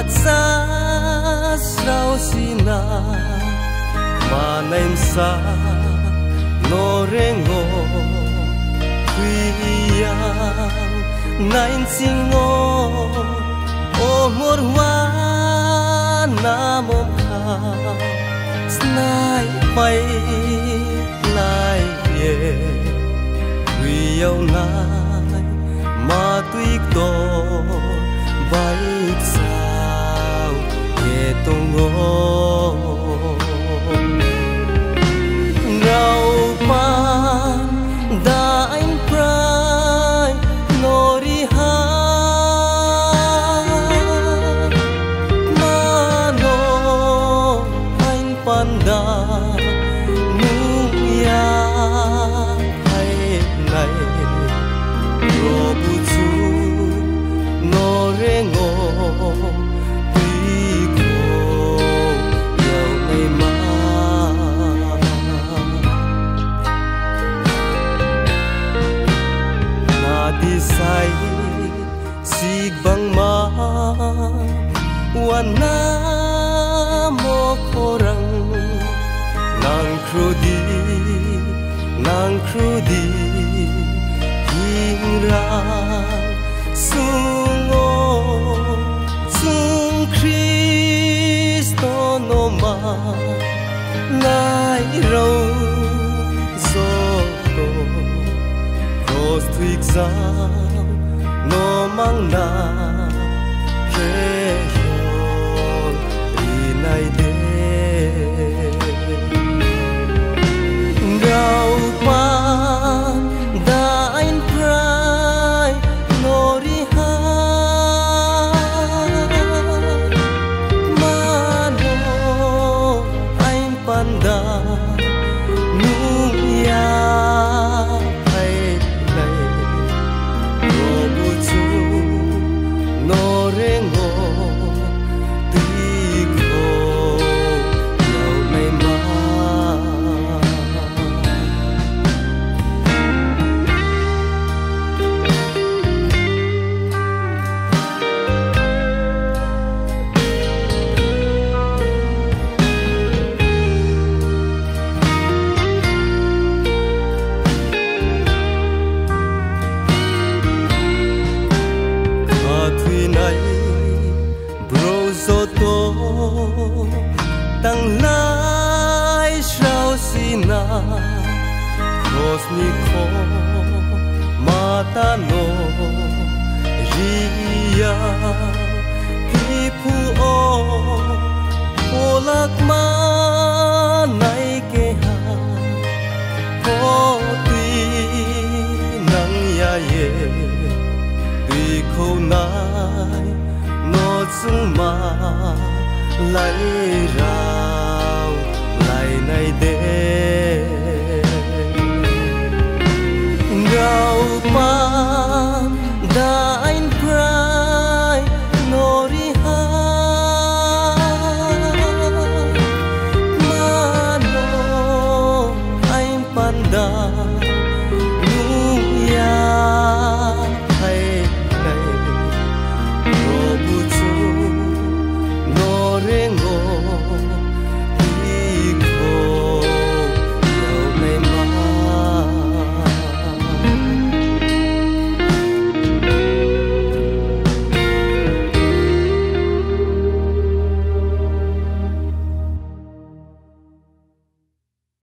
mặt xa sao sina mà nem sa no rengo kuyang nain singo o morwa na mom kha snai pai lai ye kuyau nai ma tuik to bai sao ye tongo ngau pa da anh prai nori ha mano anh panda nung ya hai này ro bu chu no rengo sai sig bang ma wana mo khorang nang krudi hingra sungo sung Kristo no ma nai ro so to cross to exam no mang na ke yon inai de gau pa da ein prai nori ha mano ein panda nung ya tang lai sao sina cross ni kho mata no ria ki pu o olak ma nai ke ha ko tui nang ya ye tui kho nai no chung ma lại rào lại này